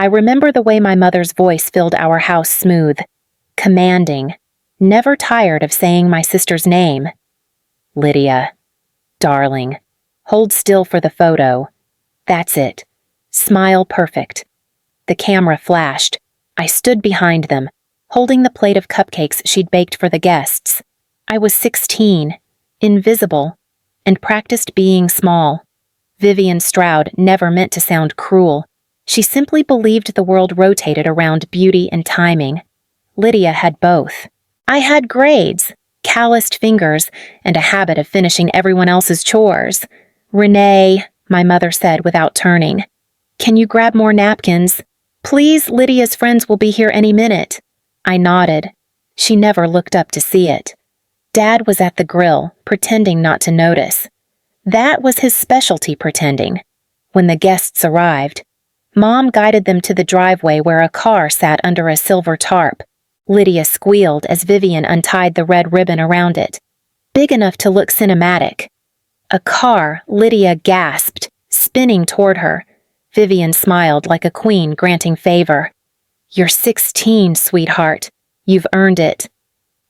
I remember the way my mother's voice filled our house smooth, commanding, never tired of saying my sister's name. Lydia. Darling. Hold still for the photo. That's it. Smile perfect. The camera flashed. I stood behind them, holding the plate of cupcakes she'd baked for the guests. I was 16, invisible, and practiced being small. Vivian Stroud never meant to sound cruel. She simply believed the world rotated around beauty and timing. Lydia had both. I had grades, calloused fingers, and a habit of finishing everyone else's chores. "Renee," my mother said without turning. "Can you grab more napkins? Please, Lydia's friends will be here any minute." I nodded. She never looked up to see it. Dad was at the grill, pretending not to notice. That was his specialty, pretending. When the guests arrived, Mom guided them to the driveway where a car sat under a silver tarp. Lydia squealed as Vivian untied the red ribbon around it. Big enough to look cinematic. A car, Lydia gasped, spinning toward her. Vivian smiled like a queen granting favor. "You're 16, sweetheart. You've earned it."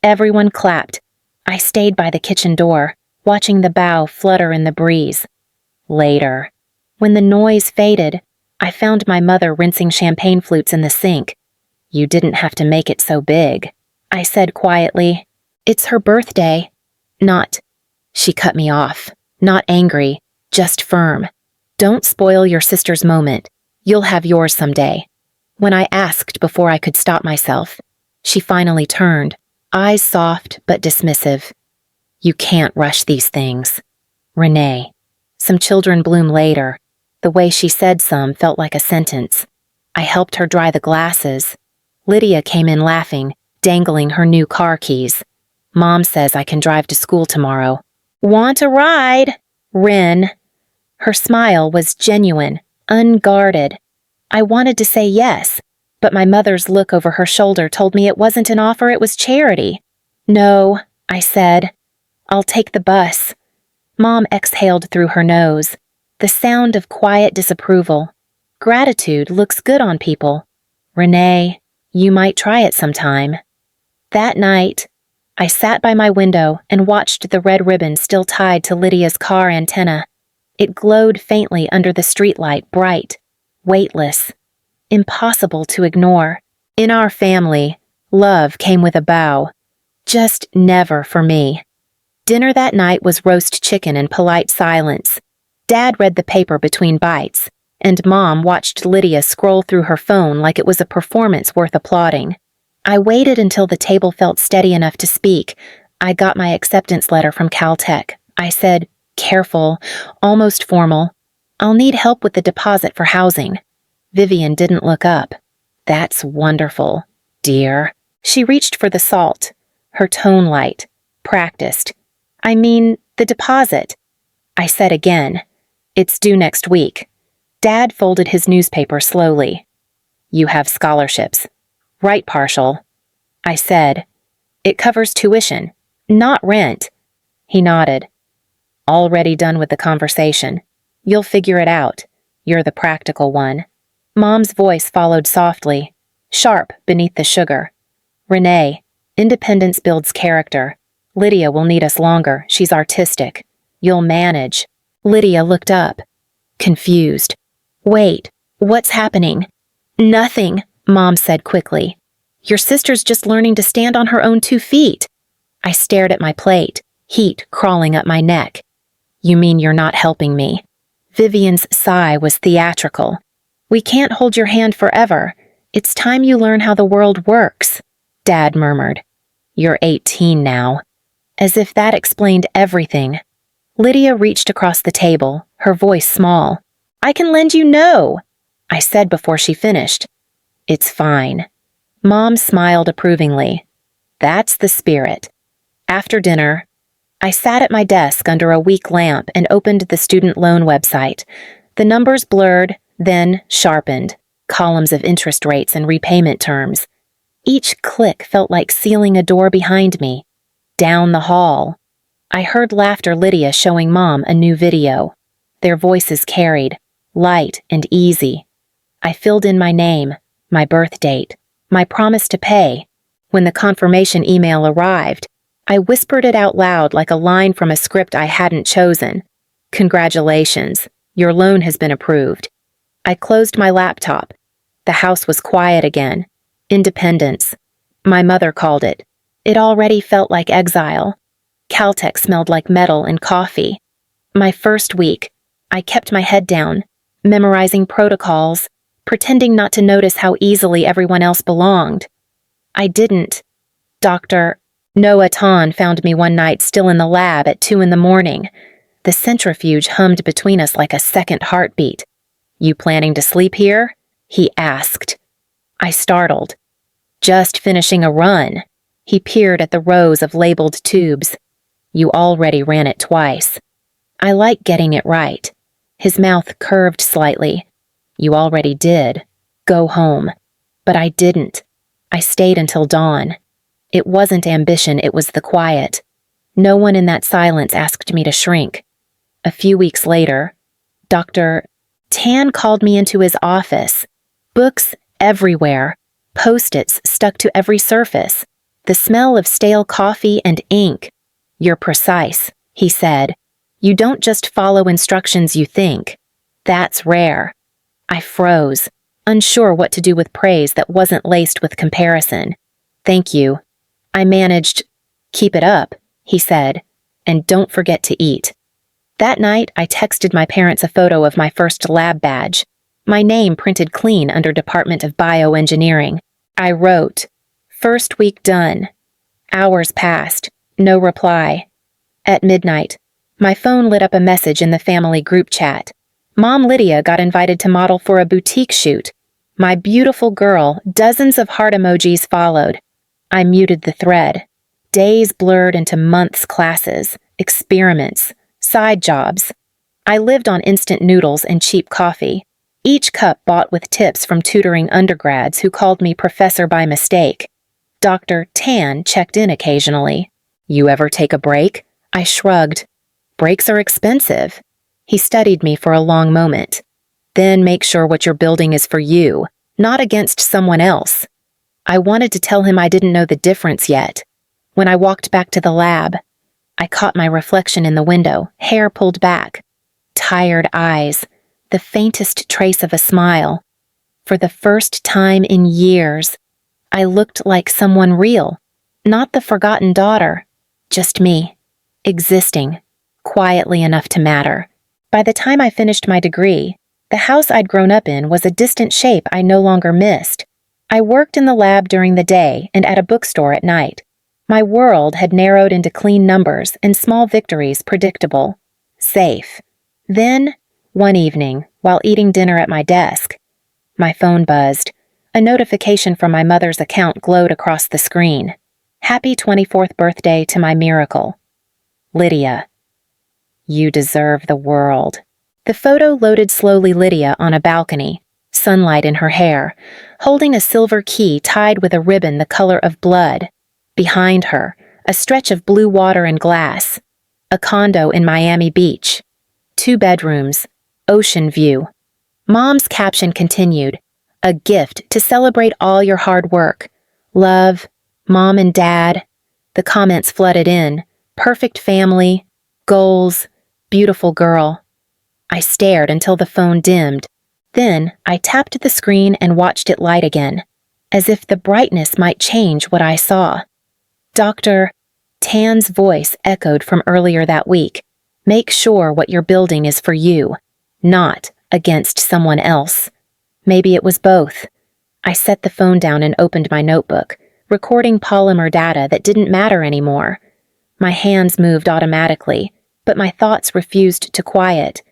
Everyone clapped. I stayed by the kitchen door, watching the bow flutter in the breeze. Later, when the noise faded, I found my mother rinsing champagne flutes in the sink. "You didn't have to make it so big," I said quietly. "It's her birthday." "Not." She cut me off. Not angry, just firm. "Don't spoil your sister's moment. You'll have yours someday." When I asked before I could stop myself, she finally turned, eyes soft but dismissive. "You can't rush these things. Renee." Some children bloom later. The way she said some felt like a sentence. I helped her dry the glasses. Lydia came in laughing, dangling her new car keys. "Mom says I can drive to school tomorrow." "Want a ride?" Rin. Her smile was genuine, unguarded. I wanted to say yes, but my mother's look over her shoulder told me it wasn't an offer, it was charity. "No," I said. "I'll take the bus." Mom exhaled through her nose, the sound of quiet disapproval. Gratitude looks good on people. "Renee, you might try it sometime." That night, I sat by my window and watched the red ribbon still tied to Lydia's car antenna. It glowed faintly under the streetlight, bright, weightless, impossible to ignore. In our family, love came with a bow. Just never for me. Dinner that night was roast chicken and polite silence. Dad read the paper between bites, and Mom watched Lydia scroll through her phone like it was a performance worth applauding. I waited until the table felt steady enough to speak. I got my acceptance letter from Caltech. I said, careful, almost formal, "I'll need help with the deposit for housing." Vivian didn't look up. "That's wonderful, dear." She reached for the salt, her tone light, practiced. "I mean, the deposit." I said again, "It's due next week." Dad folded his newspaper slowly. "You have scholarships. Right partial." I said, "It covers tuition, not rent." He nodded. "Already done with the conversation. You'll figure it out. You're the practical one." Mom's voice followed softly, sharp beneath the sugar. "Renee, independence builds character. Lydia will need us longer. She's artistic. You'll manage." Lydia looked up, confused. "Wait, what's happening?" "Nothing," Mom said quickly. "Your sister's just learning to stand on her own 2 feet." I stared at my plate, heat crawling up my neck. "You mean you're not helping me?" Vivian's sigh was theatrical. "We can't hold your hand forever. It's time you learn how the world works," Dad murmured. "You're 18 now." As if that explained everything. Lydia reached across the table, her voice small. "I can lend you no," I said before she finished. "It's fine." Mom smiled approvingly. "That's the spirit." After dinner, I sat at my desk under a weak lamp and opened the student loan website. The numbers blurred, then sharpened, columns of interest rates and repayment terms. Each click felt like sealing a door behind me. Down the hall, I heard laughter Lydia showing Mom a new video. Their voices carried, light and easy. I filled in my name, my birth date, my promise to pay. When the confirmation email arrived, I whispered it out loud like a line from a script I hadn't chosen. "Congratulations, your loan has been approved." I closed my laptop. The house was quiet again. Independence. My mother called it. It already felt like exile. Caltech smelled like metal and coffee. My first week, I kept my head down, memorizing protocols, pretending not to notice how easily everyone else belonged. I didn't. Dr. Noah Tan found me one night still in the lab at 2 a.m. The centrifuge hummed between us like a second heartbeat. "You planning to sleep here?" he asked. I startled. "Just finishing a run." He peered at the rows of labeled tubes. "You already ran it twice." I like getting it right. His mouth curved slightly. "You already did. Go home." But I didn't. I stayed until dawn. It wasn't ambition, it was the quiet. No one in that silence asked me to shrink. A few weeks later, Dr. Tan called me into his office. Books everywhere, post-its stuck to every surface, the smell of stale coffee and ink. "You're precise," he said. "You don't just follow instructions, you think. That's rare." I froze, unsure what to do with praise that wasn't laced with comparison. "Thank you." I managed. "Keep it up," he said, "and don't forget to eat." That night, I texted my parents a photo of my first lab badge, my name printed clean under Department of Bioengineering. I wrote, "First week done." Hours passed, no reply. At midnight, my phone lit up a message in the family group chat. Mom Lydia got invited to model for a boutique shoot. My beautiful girl, dozens of heart emojis followed. I muted the thread. Days blurred into months' classes, experiments, side jobs. I lived on instant noodles and cheap coffee, each cup bought with tips from tutoring undergrads who called me professor by mistake. Dr. Tan checked in occasionally. "You ever take a break?" I shrugged. "Breaks are expensive." He studied me for a long moment. "Then make sure what you're building is for you, not against someone else." I wanted to tell him I didn't know the difference yet. When I walked back to the lab, I caught my reflection in the window, hair pulled back. Tired eyes, the faintest trace of a smile. For the first time in years, I looked like someone real, not the forgotten daughter, just me, existing, quietly enough to matter. By the time I finished my degree, the house I'd grown up in was a distant shape I no longer missed. I worked in the lab during the day and at a bookstore at night. My world had narrowed into clean numbers and small victories predictable. Safe. Then, one evening, while eating dinner at my desk, my phone buzzed. A notification from my mother's account glowed across the screen. "Happy 24th birthday to my miracle. Lydia. You deserve the world." The photo loaded slowly. Lydia on a balcony, sunlight in her hair, holding a silver key tied with a ribbon the color of blood. Behind her, a stretch of blue water and glass. A condo in Miami Beach. 2 bedrooms. Ocean view. Mom's caption continued, "A gift to celebrate all your hard work. Love, Mom and Dad." The comments flooded in. Perfect family. Goals. Beautiful girl. I stared until the phone dimmed. Then I tapped the screen and watched it light again, as if the brightness might change what I saw. Dr. Tan's voice echoed from earlier that week. "Make sure what you're building is for you, not against someone else." Maybe it was both. I set the phone down and opened my notebook, recording polymer data that didn't matter anymore. My hands moved automatically, but my thoughts refused to quiet.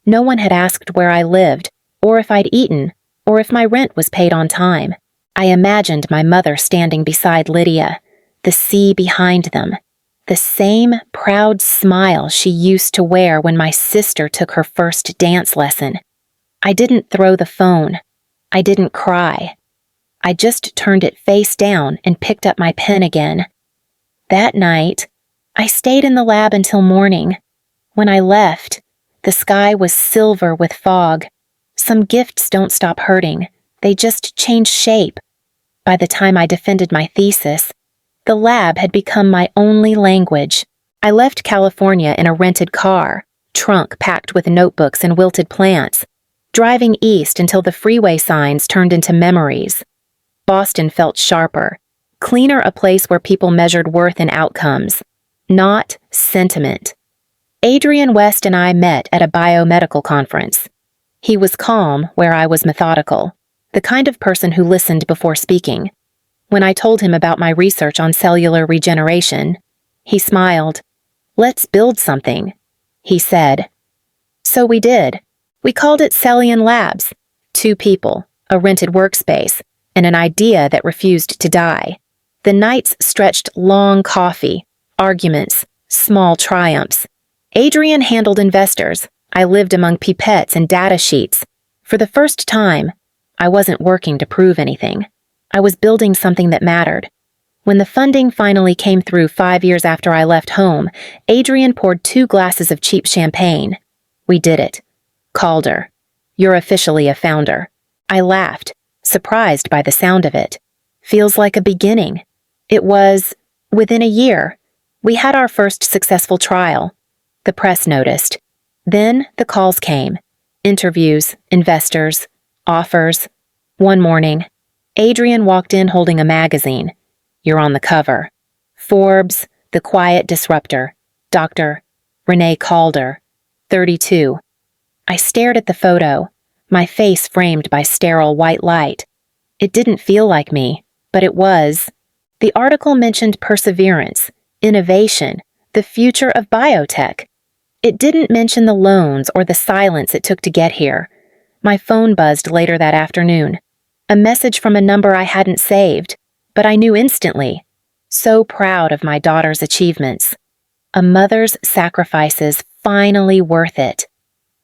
No one had asked where I lived, or if I'd eaten, or if my rent was paid on time. I imagined my mother standing beside Lydia, the sea behind them, the same proud smile she used to wear when my sister took her first dance lesson. I didn't throw the phone. I didn't cry. I just turned it face down and picked up my pen again. That night, I stayed in the lab until morning. When I left, the sky was silver with fog, Some gifts don't stop hurting. They just change shape. By the time I defended my thesis, the lab had become my only language. I left California in a rented car, trunk packed with notebooks and wilted plants, driving east until the freeway signs turned into memories. Boston felt sharper, cleaner, a place where people measured worth in outcomes, not sentiment. Adrian West and I met at a biomedical conference. He was calm where I was methodical, the kind of person who listened before speaking. When I told him about my research on cellular regeneration, he smiled. "Let's build something," he said. So we did. We called it Cellian Labs. 2 people, a rented workspace, and an idea that refused to die. The nights stretched long coffee, arguments, small triumphs. Adrian handled investors. I lived among pipettes and data sheets. For the first time, I wasn't working to prove anything. I was building something that mattered. When the funding finally came through 5 years after I left home, Adrian poured 2 glasses of cheap champagne. We did it. Calder. "You're officially a founder." I laughed, surprised by the sound of it. Feels like a beginning. It was, within a year, we had our first successful trial. The press noticed. Then the calls came. Interviews, investors, offers. One morning, Adrian walked in holding a magazine. "You're on the cover." Forbes, The Quiet Disruptor, Dr. Renee Calder, 32. I stared at the photo, my face framed by sterile white light. It didn't feel like me, but it was. The article mentioned perseverance, innovation, the future of biotech. It didn't mention the loans or the silence it took to get here. My phone buzzed later that afternoon. A message from a number I hadn't saved, but I knew instantly. So proud of my daughter's achievements. A mother's sacrifices finally worth it.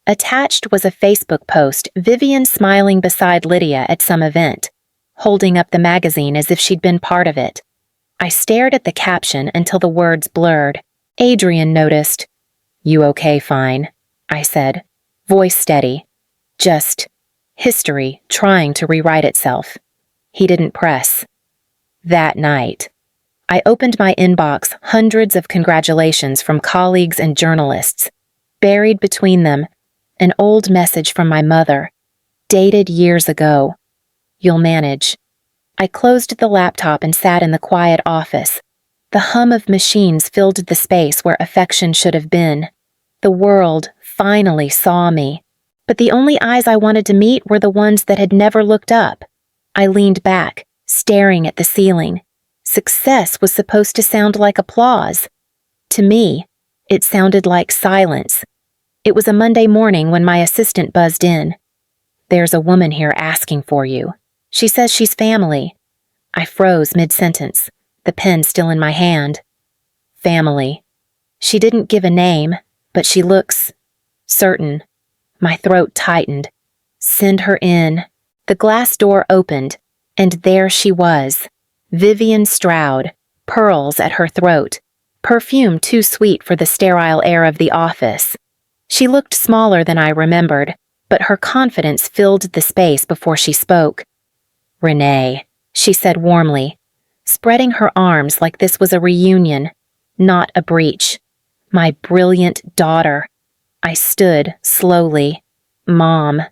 Attached was a Facebook post, Vivian smiling beside Lydia at some event, holding up the magazine as if she'd been part of it. I stared at the caption until the words blurred. Adrian noticed. "You okay, fine?" I said, voice steady. Just history trying to rewrite itself. He didn't press. That night, I opened my inbox, hundreds of congratulations from colleagues and journalists. Buried between them, an old message from my mother, dated years ago. "You'll manage." I closed the laptop and sat in the quiet office. The hum of machines filled the space where affection should have been. The world finally saw me. But the only eyes I wanted to meet were the ones that had never looked up. I leaned back, staring at the ceiling. Success was supposed to sound like applause. To me, it sounded like silence. It was a Monday morning when my assistant buzzed in. "There's a woman here asking for you. She says she's family." I froze mid-sentence, the pen still in my hand. Family. She didn't give a name, but she looks certain. My throat tightened. Send her in. The glass door opened, and there she was. Vivian Stroud, pearls at her throat, perfume too sweet for the sterile air of the office. She looked smaller than I remembered, but her confidence filled the space before she spoke. "Renee," she said warmly, spreading her arms like this was a reunion, not a breach. "My brilliant daughter." I stood slowly. "Mom."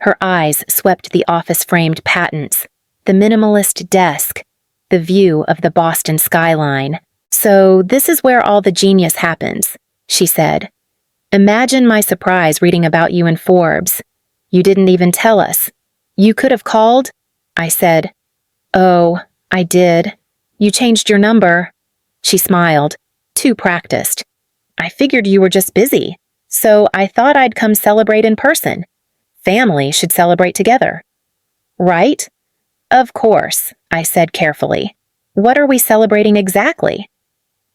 Her eyes swept the office-framed patents, the minimalist desk, the view of the Boston skyline. "So this is where all the genius happens," she said. "Imagine my surprise reading about you in Forbes. You didn't even tell us. You could have called?" I said. "Oh, I did. You changed your number." She smiled, too practiced. "I figured you were just busy, so I thought I'd come celebrate in person. Family should celebrate together." "Right?" "Of course," I said carefully. "What are we celebrating exactly?"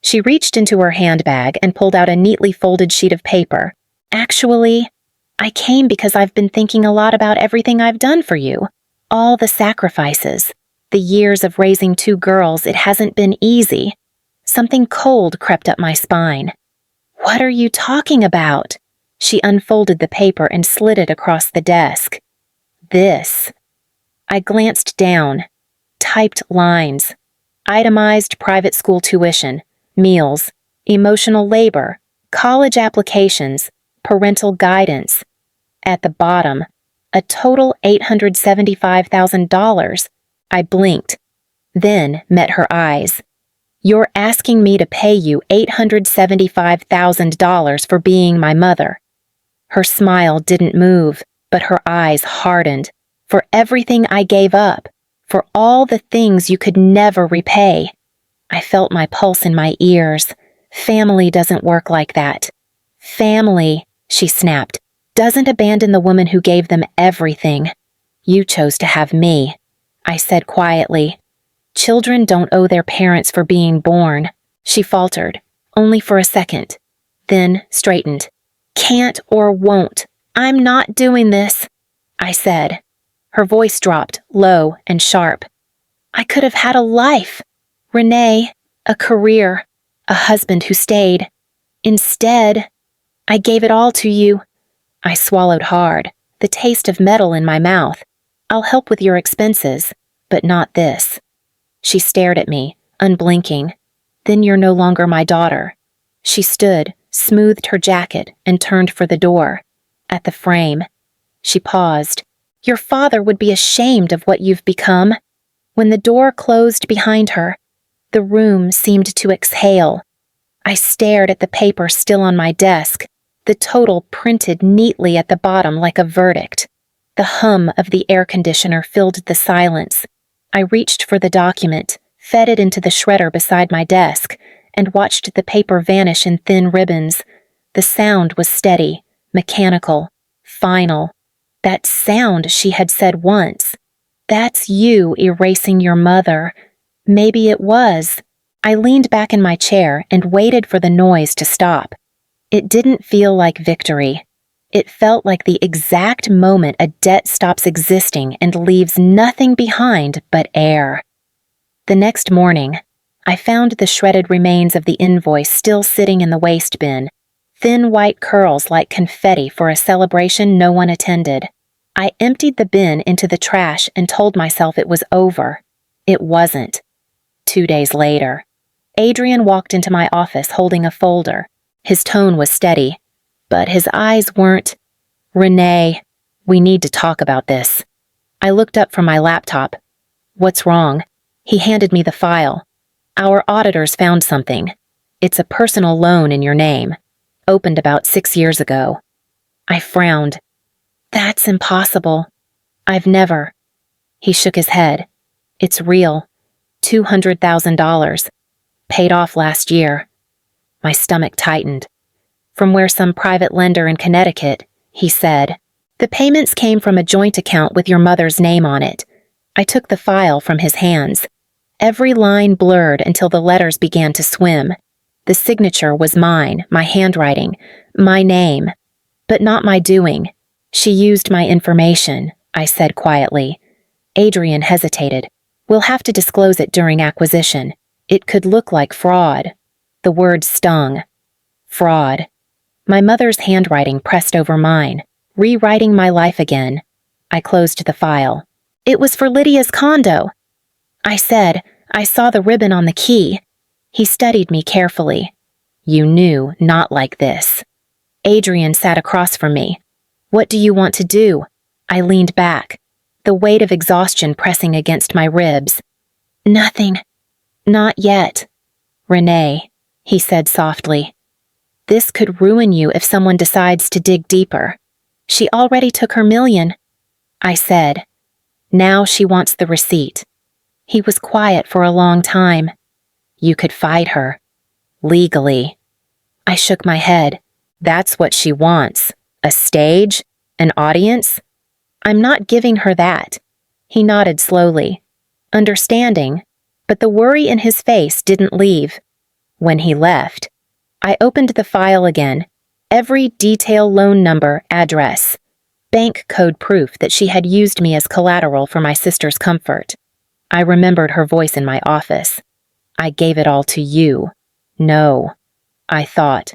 She reached into her handbag and pulled out a neatly folded sheet of paper. "Actually, I came because I've been thinking a lot about everything I've done for you. All the sacrifices. The years of raising 2 girls, it hasn't been easy." Something cold crept up my spine. "What are you talking about?" She unfolded the paper and slid it across the desk. this. I glanced down, typed lines, itemized private school tuition, meals, emotional labor, college applications, parental guidance. At the bottom, a total $875,000. I blinked, then met her eyes. You're asking me to pay you $875,000 for being my mother. Her smile didn't move, but her eyes hardened. For everything I gave up, for all the things you could never repay. I felt my pulse in my ears. Family doesn't work like that. Family, she snapped, doesn't abandon the woman who gave them everything. You chose to have me, I said quietly. Children don't owe their parents for being born, she faltered, only for a second, then straightened. Can't or won't. I'm not doing this, I said. Her voice dropped, low and sharp. I could have had a life. Renee, a career, a husband who stayed. Instead, I gave it all to you. I swallowed hard, the taste of metal in my mouth. I'll help with your expenses, but not this. She stared at me, unblinking. Then you're no longer my daughter. She stood, smoothed her jacket, and turned for the door. At the frame, she paused. Your father would be ashamed of what you've become. When the door closed behind her, the room seemed to exhale. I stared at the paper still on my desk, the total printed neatly at the bottom like a verdict. The hum of the air conditioner filled the silence. I reached for the document, fed it into the shredder beside my desk, and watched the paper vanish in thin ribbons. The sound was steady, mechanical, final. That sound she had said once. That's you erasing your mother. Maybe it was. I leaned back in my chair and waited for the noise to stop. It didn't feel like victory. It felt like the exact moment a debt stops existing and leaves nothing behind but air. The next morning, I found the shredded remains of the invoice still sitting in the waste bin, thin white curls like confetti for a celebration no one attended. I emptied the bin into the trash and told myself it was over. It wasn't. 2 days later, Adrian walked into my office holding a folder. His tone was steady, but his eyes weren't. Renee, we need to talk about this. I looked up from my laptop. What's wrong? He handed me the file. Our auditors found something. It's a personal loan in your name, opened about 6 years ago. I frowned. That's impossible. I've never. He shook his head. It's real. $200,000. Paid off last year. My stomach tightened. From where some private lender in Connecticut, he said. The payments came from a joint account with your mother's name on it. I took the file from his hands. Every line blurred until the letters began to swim. The signature was mine, my handwriting, my name, but not my doing. She used my information, I said quietly. Adrian hesitated. We'll have to disclose it during acquisition. It could look like fraud. The word stung. Fraud. My mother's handwriting pressed over mine, rewriting my life again. I closed the file. It was for Lydia's condo. I said, I saw the ribbon on the key. He studied me carefully. You knew not like this. Adrian sat across from me. What do you want to do? I leaned back, the weight of exhaustion pressing against my ribs. Nothing. Not yet. Renee, he said softly. This could ruin you if someone decides to dig deeper. She already took her $1 million. I said. Now she wants the receipt. He was quiet for a long time. You could fight her. Legally. I shook my head. That's what she wants. A stage? An audience? I'm not giving her that. He nodded slowly, understanding, but the worry in his face didn't leave. When he left, I opened the file again, every detail, loan number, address, bank code proof that she had used me as collateral for my sister's comfort. I remembered her voice in my office. I gave it all to you. No, I thought.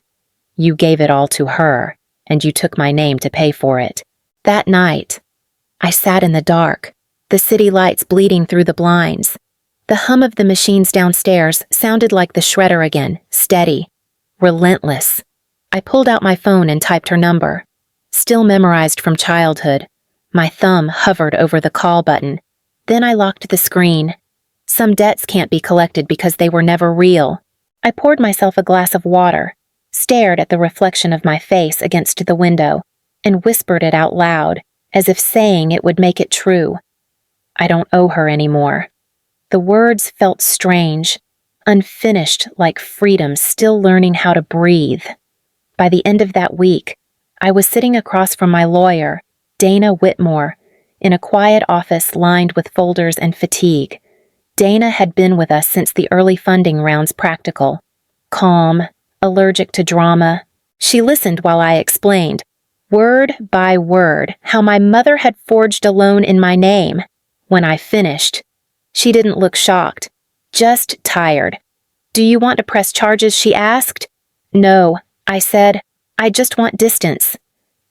You gave it all to her, and you took my name to pay for it. That night, I sat in the dark, the city lights bleeding through the blinds. The hum of the machines downstairs sounded like the shredder again, steady, relentless. I pulled out my phone and typed her number. Still memorized from childhood. My thumb hovered over the call button. Then I locked the screen. Some debts can't be collected because they were never real. I poured myself a glass of water, stared at the reflection of my face against the window, and whispered it out loud, as if saying it would make it true. I don't owe her anymore. The words felt strange, unfinished, like freedom still learning how to breathe. By the end of that week, I was sitting across from my lawyer, Dana Whitmore, in a quiet office lined with folders and fatigue. Dana had been with us since the early funding rounds practical. Calm, allergic to drama. She listened while I explained, word by word, how my mother had forged a loan in my name. When I finished, she didn't look shocked, just tired. "Do you want to press charges?" she asked. "No," I said. "I just want distance."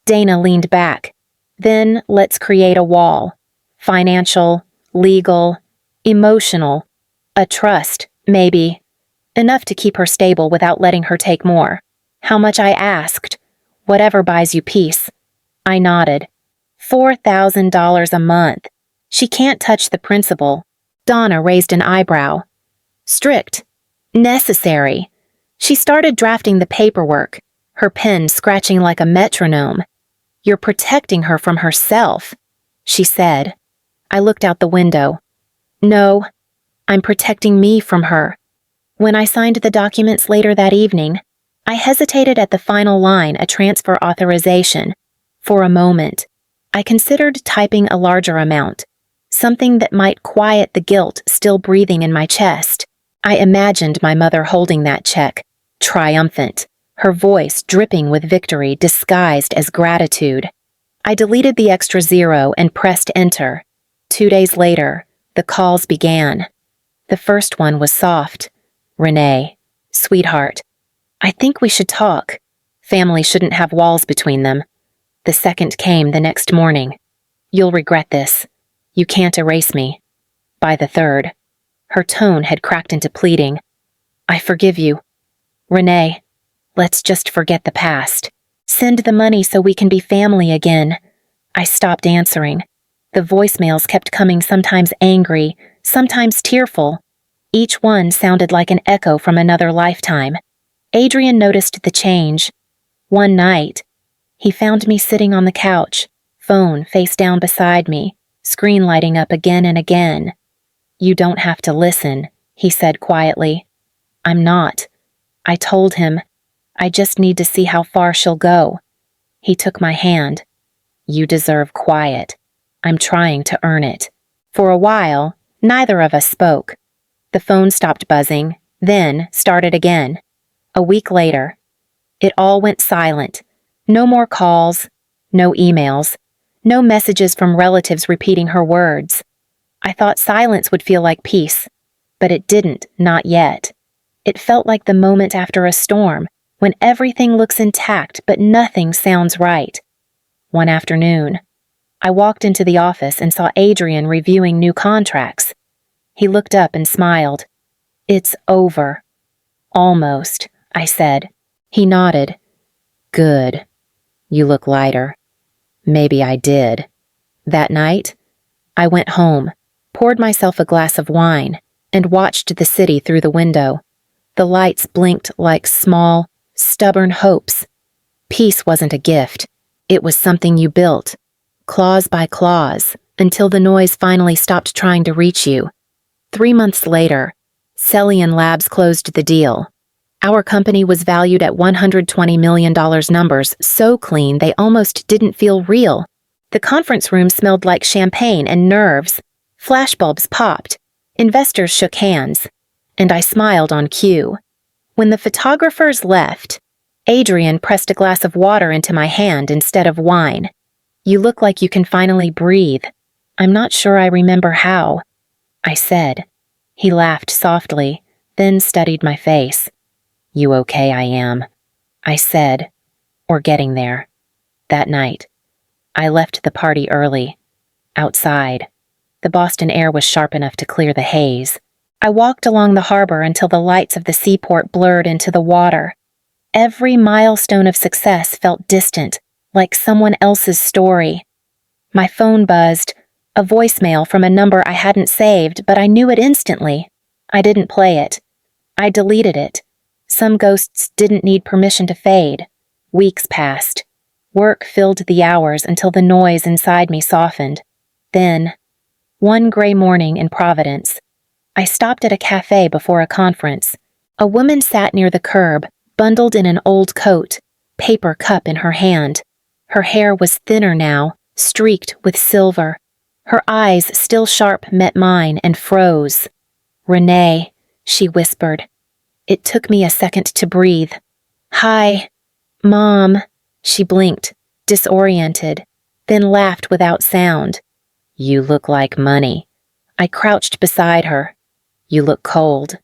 Dana leaned back. "Then let's create a wall. Financial, legal, emotional. A trust, maybe. Enough to keep her stable without letting her take more. How much?" I asked. "Whatever buys you peace." I nodded. $4,000 a month. She can't touch the principal. Donna raised an eyebrow. Strict. Necessary. She started drafting the paperwork, her pen scratching like a metronome. "You're protecting her from herself," she said. I looked out the window. "No, I'm protecting me from her." When I signed the documents later that evening, I hesitated at the final line, a transfer authorization. For a moment, I considered typing a larger amount, something that might quiet the guilt still breathing in my chest. I imagined my mother holding that check, triumphant, her voice dripping with victory disguised as gratitude. I deleted the extra zero and pressed enter. 2 days later, the calls began. The first one was soft. "Renee, sweetheart, I think we should talk. Family shouldn't have walls between them." The second came the next morning. "You'll regret this. You can't erase me." By the third, her tone had cracked into pleading. "I forgive you. Renee, let's just forget the past. Send the money so we can be family again." I stopped answering. The voicemails kept coming, sometimes angry, sometimes tearful. Each one sounded like an echo from another lifetime. Adrian noticed the change. One night, he found me sitting on the couch, phone face down beside me, screen lighting up again and again. "You don't have to listen," he said quietly. "I'm not." I told him, "I just need to see how far she'll go." He took my hand. "You deserve quiet. I'm trying to earn it." For a while, neither of us spoke. The phone stopped buzzing, then started again. A week later, it all went silent. No more calls, no emails, no messages from relatives repeating her words. I thought silence would feel like peace, but it didn't, not yet. It felt like the moment after a storm, when everything looks intact but nothing sounds right. One afternoon, I walked into the office and saw Adrian reviewing new contracts. He looked up and smiled. "It's over." "Almost," I said. He nodded. "Good. You look lighter." Maybe I did. That night, I went home, poured myself a glass of wine, and watched the city through the window. The lights blinked like small, stubborn hopes. Peace wasn't a gift. It was something you built, clause by clause, until the noise finally stopped trying to reach you. 3 months later, Celian Labs closed the deal. Our company was valued at $120 million, numbers so clean they almost didn't feel real. The conference room smelled like champagne and nerves. Flashbulbs popped. Investors shook hands. And I smiled on cue. When the photographers left, Adrian pressed a glass of water into my hand instead of wine. "You look like you can finally breathe. I'm not sure I remember how," I said. He laughed softly, then studied my face. "You okay? I am," I said, "or getting there." That night, I left the party early. Outside, the Boston air was sharp enough to clear the haze. I walked along the harbor until the lights of the seaport blurred into the water. Every milestone of success felt distant, like someone else's story. My phone buzzed, a voicemail from a number I hadn't saved, but I knew it instantly. I didn't play it. I deleted it. Some ghosts didn't need permission to fade. Weeks passed. Work filled the hours until the noise inside me softened. Then, one gray morning in Providence, I stopped at a cafe before a conference. A woman sat near the curb, bundled in an old coat, paper cup in her hand. Her hair was thinner now, streaked with silver. Her eyes, still sharp, met mine and froze. "Renee," she whispered. It took me a second to breathe. "Hi, Mom." She blinked, disoriented, then laughed without sound. "You look like money." I crouched beside her. "You look cold."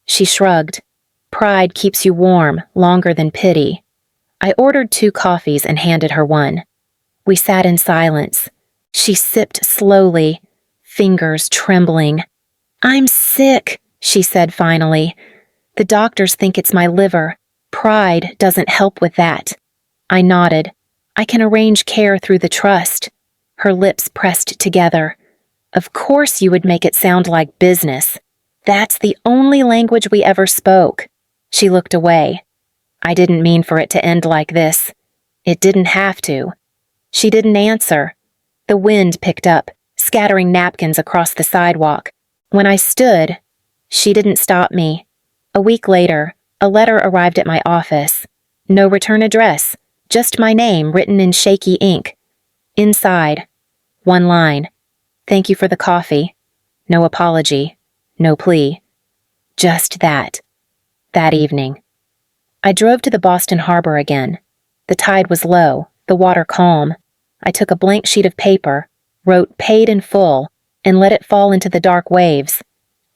She shrugged. "Pride keeps you warm longer than pity." I ordered 2 coffees and handed her one. We sat in silence. She sipped slowly, fingers trembling. "I'm sick," she said finally. "The doctors think it's my liver. Pride doesn't help with that." I nodded. "I can arrange care through the trust." Her lips pressed together. "Of course you would make it sound like business. That's the only language we ever spoke." She looked away. "I didn't mean for it to end like this. It didn't have to." She didn't answer. The wind picked up, scattering napkins across the sidewalk. When I stood, she didn't stop me. A week later, a letter arrived at my office. No return address, just my name written in shaky ink. Inside, one line. "Thank you for the coffee." No apology, no plea. Just that. That evening. I drove to the Boston harbor again. The tide was low, the water calm. I took a blank sheet of paper, wrote "paid in full," and let it fall into the dark waves.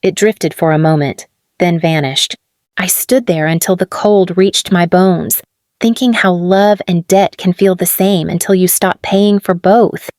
It drifted for a moment, then vanished. I stood there until the cold reached my bones, thinking how love and debt can feel the same until you stop paying for both.